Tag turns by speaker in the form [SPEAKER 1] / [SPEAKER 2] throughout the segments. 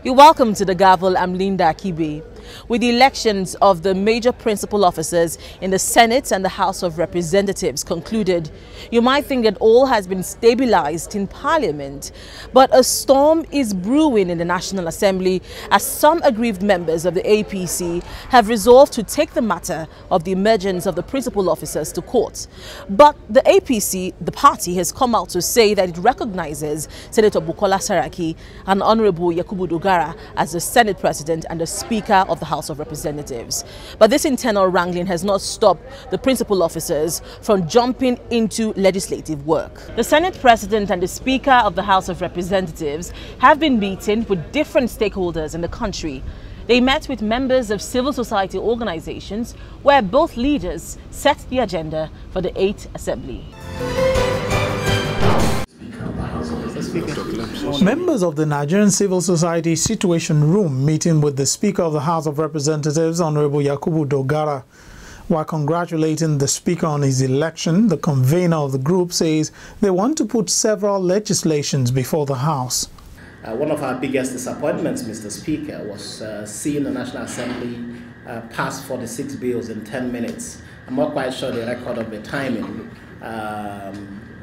[SPEAKER 1] You're welcome to the Gavel. I'm Linda Akibe. With the elections of the major principal officers in the Senate and the House of Representatives concluded, you might think that all has been stabilized in Parliament. But a storm is brewing in the National Assembly as some aggrieved members of the APC have resolved to take the matter of the emergence of the principal officers to court. But the APC, the party, has come out to say that it recognizes Senator Bukola Saraki and Honourable Yakubu Dogara as the Senate President and the Speaker of the House of Representatives. But this internal wrangling has not stopped the principal officers from jumping into legislative work. The Senate President and the Speaker of the House of Representatives have been meeting with different stakeholders in the country. They met with members of civil society organizations where both leaders set the agenda for the 8th Assembly.
[SPEAKER 2] Members of the Nigerian Civil Society Situation Room meeting with the Speaker of the House of Representatives, Honourable Yakubu Dogara. While congratulating the Speaker on his election, the convener of the group says they want to put several legislations before the House.
[SPEAKER 3] One of our biggest disappointments, Mr. Speaker, was seeing the National Assembly pass 46 bills in 10 minutes. I'm not quite sure the record of the timing.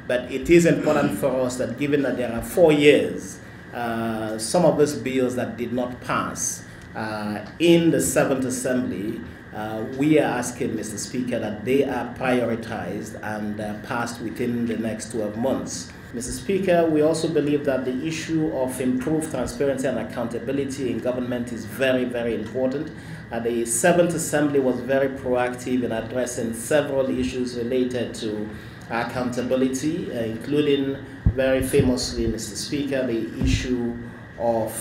[SPEAKER 3] But it is important for us that given that there are 4 years, some of these bills that did not pass in the 7th Assembly, we are asking, Mr. Speaker, that they are prioritized and passed within the next 12 months. Mr. Speaker, we also believe that the issue of improved transparency and accountability in government is very, very important. The 7th Assembly was very proactive in addressing several issues related to accountability, including very famously, Mr. Speaker, the issue of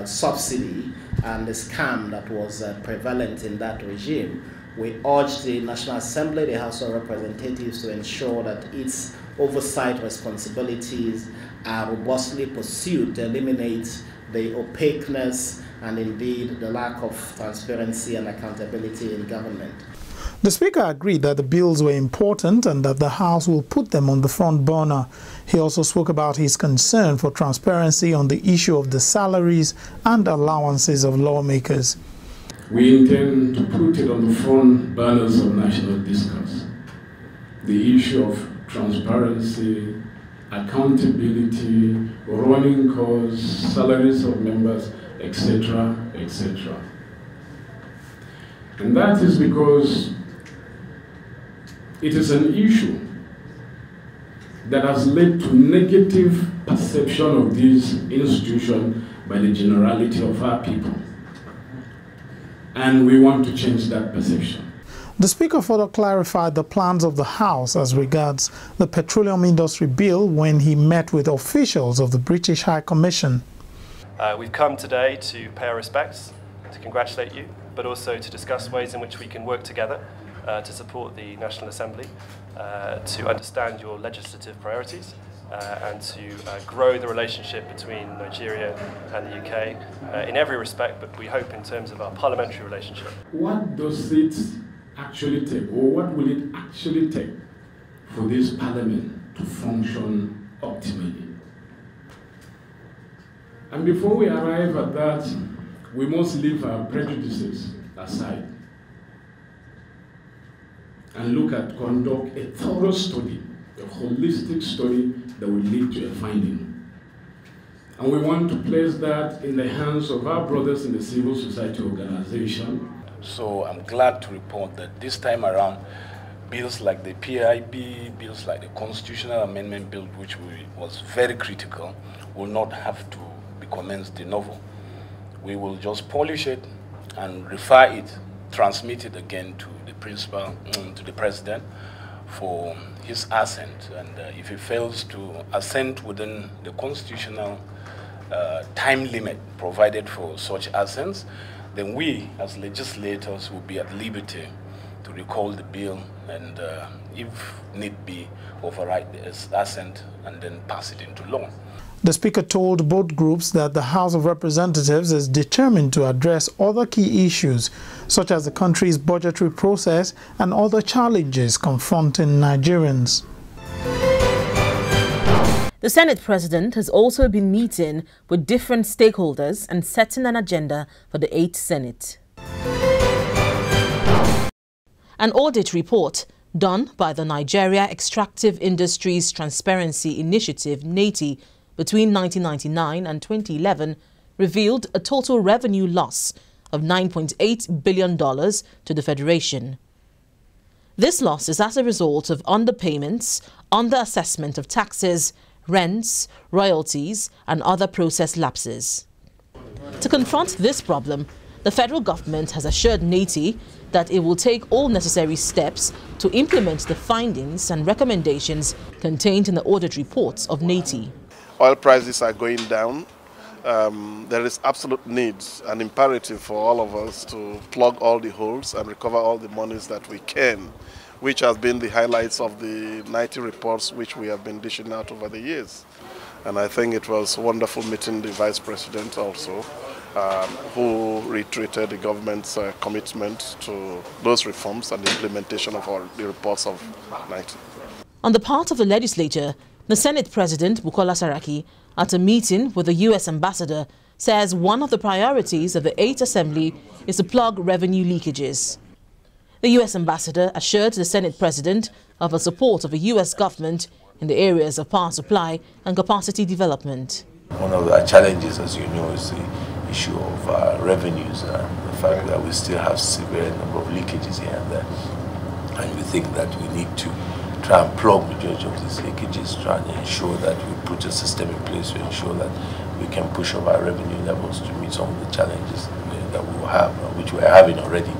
[SPEAKER 3] subsidy and the scam that was prevalent in that regime. We urge the National Assembly, the House of Representatives, to ensure that its oversight responsibilities are robustly pursued to eliminate the opaqueness and indeed the lack of transparency and accountability in government.
[SPEAKER 2] The Speaker agreed that the bills were important and that the House will put them on the front burner. He also spoke about his concern for transparency on the issue of the salaries and allowances of lawmakers.
[SPEAKER 4] We intend to put it on the front burners of national discourse. The issue of transparency, accountability, running costs, salaries of members, etc., etc. And that is because it is an issue that has led to negative perception of this institution by the generality of our people. And we want to change that perception.
[SPEAKER 2] The Speaker further clarified the plans of the House as regards the Petroleum Industry Bill when he met with officials of the British High Commission.
[SPEAKER 5] We've come today to pay our respects, to congratulate you, but also to discuss ways in which we can work together to support the National Assembly, to understand your legislative priorities, and to grow the relationship between Nigeria and the UK in every respect, but we hope in terms of our parliamentary relationship.
[SPEAKER 4] What does it actually take, or what will it actually take for this parliament to function optimally? And before we arrive at that, we must leave our prejudices aside and conduct a thorough study, a holistic study that will lead to a finding. And we want to place that in the hands of our brothers in the civil society organization.
[SPEAKER 6] So I'm glad to report that this time around, bills like the PIB, bills like the Constitutional Amendment Bill, which was very critical, will not have to be commenced de novo. We will just polish it and refer it, transmit it again to the principal, to the president, for his assent, and if he fails to assent within the constitutional time limit provided for such assents, then we as legislators will be at liberty to recall the bill and, if need be, override the assent and then pass it into law.
[SPEAKER 2] The Speaker told both groups that the House of Representatives is determined to address other key issues, such as the country's budgetary process and other challenges confronting Nigerians.
[SPEAKER 1] The Senate President has also been meeting with different stakeholders and setting an agenda for the 8th Senate. An audit report done by the Nigeria Extractive Industries Transparency Initiative, NATI, between 1999 and 2011 revealed a total revenue loss of $9.8 billion to the Federation. This loss is as a result of underpayments, underassessment of taxes, rents, royalties and other process lapses. To confront this problem, the federal government has assured NATI that it will take all necessary steps to implement the findings and recommendations contained in the audit reports of NATI.
[SPEAKER 7] Oil prices are going down. There is absolute need and imperative for all of us to plug all the holes and recover all the monies that we can, which has been the highlights of the 90 reports which we have been dishing out over the years. And I think it was wonderful meeting the Vice President also, who reiterated the government's commitment to those reforms and the implementation of the reports of 90.
[SPEAKER 1] On the part of the legislature, the Senate President, Bukola Saraki, at a meeting with the U.S. ambassador, says one of the priorities of the 8th Assembly is to plug revenue leakages. The U.S. ambassador assured the Senate President of the support of the U.S. government in the areas of power supply and capacity development.
[SPEAKER 8] One of our challenges, as you know, is the issue of revenues and the fact that we still have severe number of leakages here and there. And we think that we need to try and plug the majority of these leakages, try and ensure that we put a system in place to ensure that we can push up our revenue levels to meet some of the challenges that we will have, which we are having already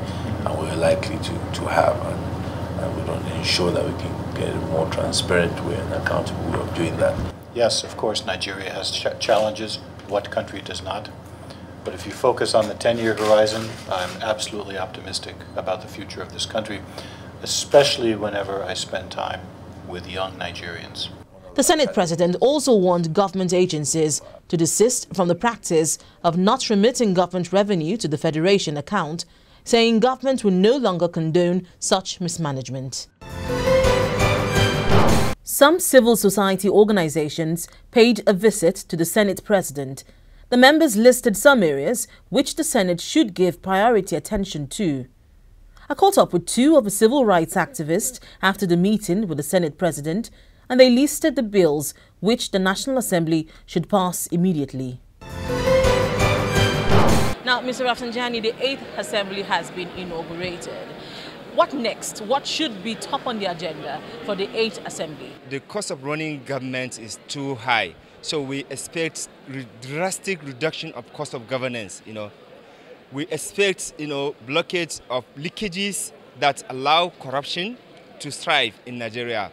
[SPEAKER 8] and we are likely to have. And we want to ensure that we can get a more transparent way and accountable way of doing that.
[SPEAKER 9] Yes, of course, Nigeria has challenges. What country does not? But if you focus on the 10-year horizon, I'm absolutely optimistic about the future of this country, especially whenever I spend time with young Nigerians.
[SPEAKER 1] The Senate President also warned government agencies to desist from the practice of not remitting government revenue to the Federation account, saying government will no longer condone such mismanagement. Some civil society organizations paid a visit to the Senate President. The members listed some areas which the Senate should give priority attention to. I caught up with two of the civil rights activists after the meeting with the Senate President, and they listed the bills which the National Assembly should pass immediately. Now, Mr. Rafsanjani, the 8th Assembly has been inaugurated. What next? What should be top on the agenda for the 8th Assembly?
[SPEAKER 10] The cost of running government is too high, so we expect drastic reduction of cost of governance. We expect, blockage of leakages that allow corruption to thrive in Nigeria.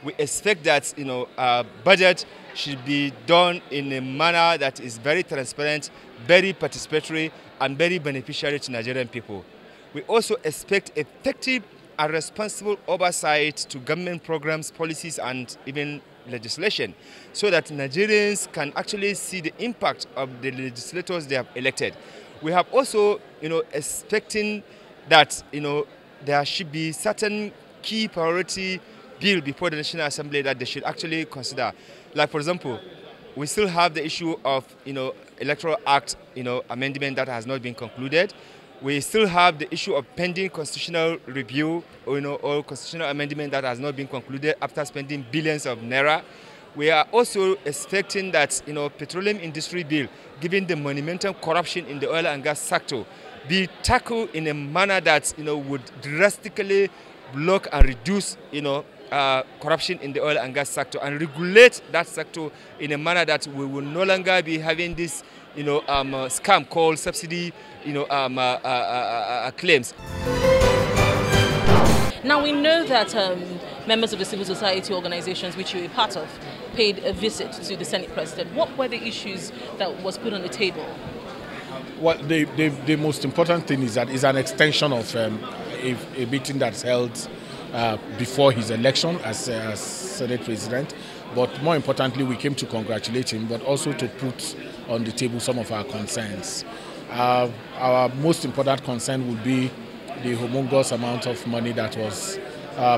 [SPEAKER 10] We expect that, our budget should be done in a manner that is very transparent, very participatory, and very beneficiary to Nigerian people. We also expect effective and responsible oversight to government programs, policies, and even legislation, so that Nigerians can actually see the impact of the legislators they have elected. We have also, expecting that, there should be certain key priority bill before the National Assembly that they should actually consider. Like, for example, we still have the issue of, Electoral Act, amendment that has not been concluded. We still have the issue of pending constitutional review, or constitutional amendment that has not been concluded after spending billions of naira. We are also expecting that, petroleum industry bill, given the monumental corruption in the oil and gas sector, be tackled in a manner that, would drastically block and reduce, corruption in the oil and gas sector, and regulate that sector in a manner that we will no longer be having this, scam called subsidy, claims.
[SPEAKER 1] Now we know that members of the civil society organizations, which you were a part of, paid a visit to the Senate President. What were the issues that was put on the table?
[SPEAKER 11] Well, the most important thing is that it's an extension of a meeting that's held before his election as Senate President. But more importantly, we came to congratulate him, but also to put on the table some of our concerns. Our most important concern would be the humongous amount of money that was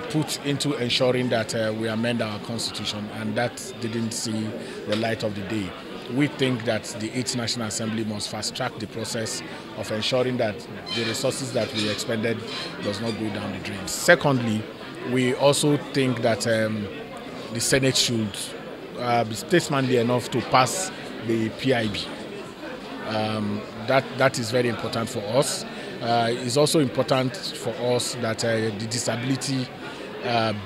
[SPEAKER 11] put into ensuring that we amend our constitution, and that didn't see the light of the day. We think that the 8th National Assembly must fast-track the process of ensuring that the resources that we expended does not go down the drain. Secondly, we also think that the Senate should be statesmanly enough to pass the PIB. That is very important for us. It's also important for us that the disability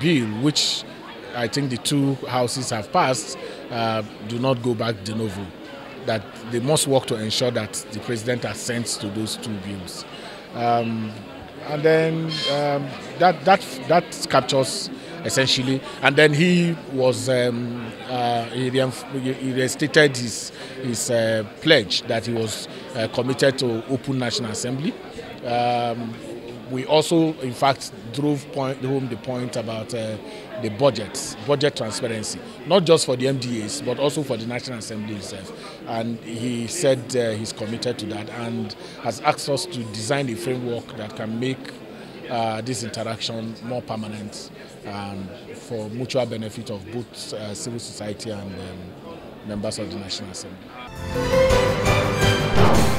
[SPEAKER 11] bill, which I think the two houses have passed, do not go back de novo. That they must work to ensure that the president assents to those two bills. And then that captures essentially. And then he was he restated his pledge that he was committed to open National Assembly. We also, in fact, drove home the point about the budget transparency, not just for the MDAs, but also for the National Assembly itself. And he said he's committed to that and has asked us to design a framework that can make this interaction more permanent for mutual benefit of both civil society and members of the National Assembly.